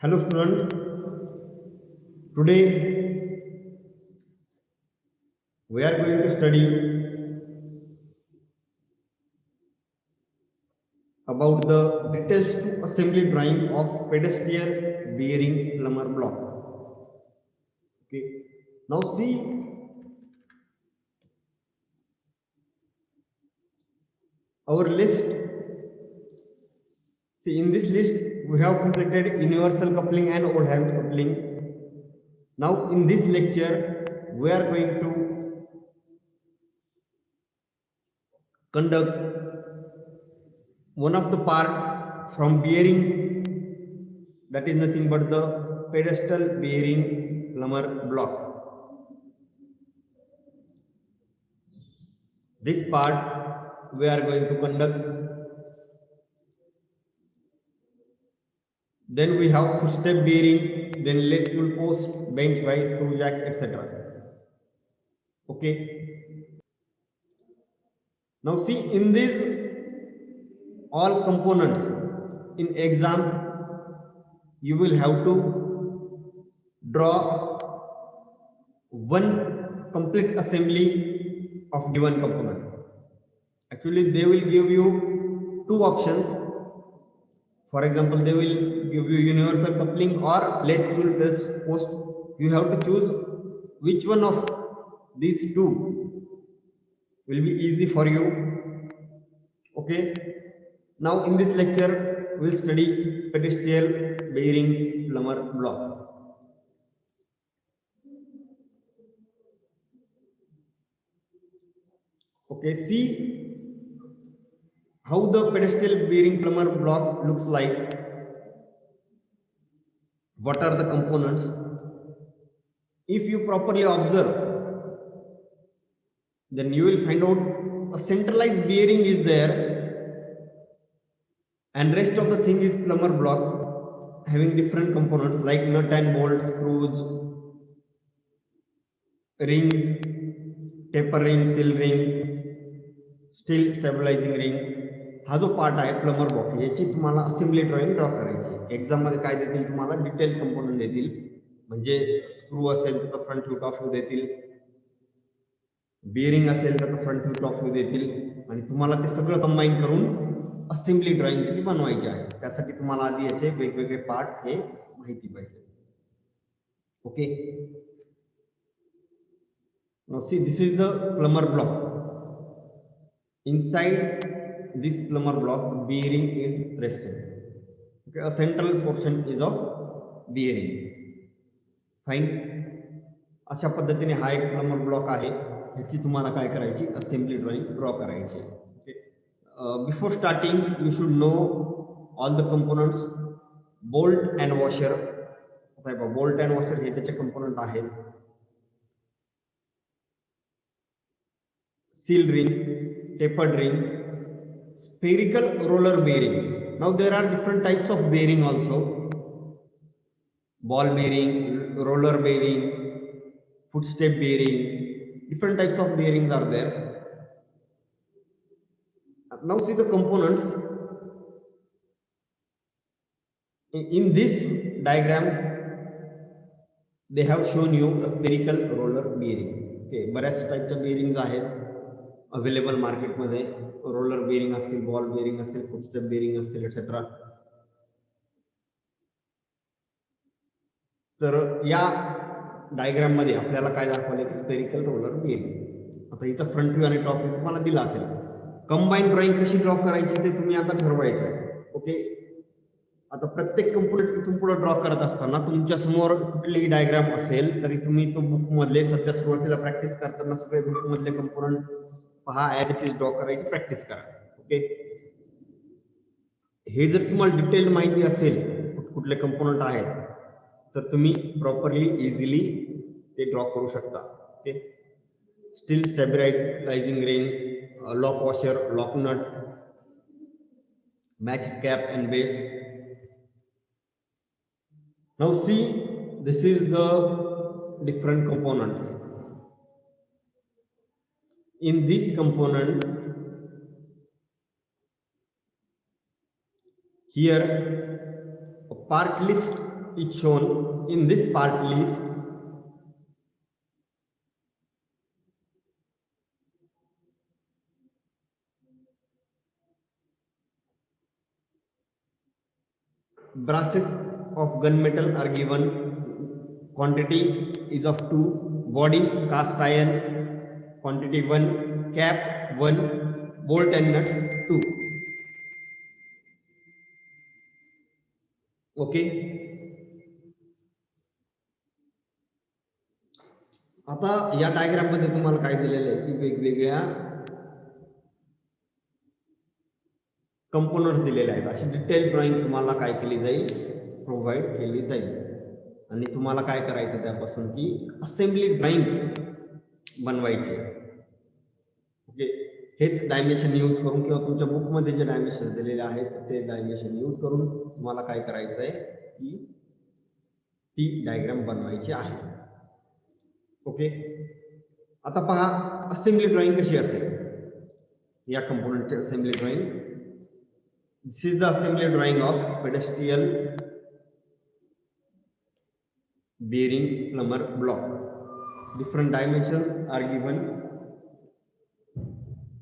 Hello student, today we are going to study about the details to assembly drawing of pedestal bearing plumber block. Okay, now see our list. See, in this list we have completed universal coupling and old habit coupling. Now in this lecture we are going to conduct one of the part from bearing, that is nothing but the pedestal bearing plumber block. This part we are going to conduct. Then we have footstep bearing, then leg tool post, bench vise, screw jack, etc. Okay. Now see, in these all components in exam you will have to draw one complete assembly of given component. Actually they will give you two options. For example, they will give you universal coupling or latch tool post. You have to choose which one of these two will be easy for you. Okay. Now in this lecture we will study pedestal bearing plumber block. Okay, see how the pedestal bearing plumber block looks like. What are the components? If you properly observe, then you will find out a centralized bearing is there and rest of the thing is plumber block having different components like nut and bolt, screws, rings, taper ring, seal ring, steel stabilizing ring. हा जो part आहे Plummer box, याची तुम्हाला assembly drawing draw करायची. Exam मध्ये काय देतील तुम्हाला, डिटेल कंपोनंट देतील. म्हणजे स्क्रू असेल तर फ्रंट व्ह्यू टॉप व्ह्यू देतील, बेअरिंग असेल तर फ्रंट व्ह्यू टॉप व्ह्यू देतील आणि तुम्हाला ते सगळं कंबाईन करून असेंब्ली ड्रॉइंग त्याची बनवायची आहे. त्यासाठी तुम्हाला आधी याचे वेगवेगळे पार्ट्स हे माहिती पाहिजे. Okay. Now see, this is the plumber block. Inside this plumber block, bearing is resting. Okay, a central portion is of bearing. Fine. अशा पद्धतीने हा एक प्लमर ब्लॉक आहे. ह्याची तुम्हाला काय करायची, असेंब्ली ड्रॉइंग ड्रॉ करायची. Okay. Before starting you should know all the components. Bolt and washer. Bolt and washer हे त्याचे कंपोनंट आहेत. seal ring, tapered ring, spherical roller bearing. Now there are different types of bearing also. Ball bearing, roller bearing, footstep bearing. Different types of bearings are there. Now see the components. In this diagram they have shown you a spherical roller bearing. Okay, बऱ्याच टाइपच्या bearings आहेत available मार्केटमध्ये. Roller bearing असतील, ball bearing असतील, footstep bearing असतील, etcetera. तर या diagram मध्ये आपल्याला काय दाखवले की स्फेरिकल रोलर बेरिंग. आता इथं फ्रंट व्ह्यू आणि टॉप व्ह्यू तुम्हाला दिला असेल. कंबाईन ड्रॉइंग कशी ड्रॉ करायची ते तुम्ही आता ठरवायचं. ओके. आता प्रत्येक कंपोनंट इथून पुढे ड्रॉ करत असताना तुमच्या समोर कुठलीही डायग्राम असेल तरी तुम्ही तो बुक मधले सध्या सुरुवातीला प्रॅक्टिस करताना सगळे बुक मधले कंपोनंट पहा, ऍज इट इज ड्रॉ करायची प्रॅक्टिस करा. ओके. हे जर तुम्हाला डिटेल माहिती असेल कुठले कंपोनंट आहेत तर तुम्ही प्रॉपरली इझिली ते ड्रॉ करू शकता. Okay. Steel stabilising ring, lock washer, lock nut, match cap and base. Now see, this is the different components. In this component, here a part list is shown in this part list. Brasses of gunmetal are given. Quantity is of 2. Body cast iron, quantity 1. Cap 1. Bolt and nuts 2. Okay. आता या diagram मध्ये तुम्हाला काय दिलेलं आहे की वेगवेगळ्या components दिलेले आहेत. अशी डिटेल ड्रॉइंग तुम्हाला काय केली जाईल, प्रोव्हाइड केली जाईल. आणि तुम्हाला काय करायचं त्यापासून की असेंब्ली ड्रॉइंग बनवायची. ओके. हेच डायमेन्शन यूज करून किंवा तुमच्या बुकमध्ये जे डायमेन्शन दिलेले आहेत ते डायमेन्शन यूज करून तुम्हाला काय करायचं आहे की ती डायग्राम बनवायची आहे. ओके. आता पहा असेंब्ली ड्रॉइंग कशी असेल. या कंपोनंटची assembly drawing. This is the assembly drawing of pedestal bearing plumber block. Different dimensions are given.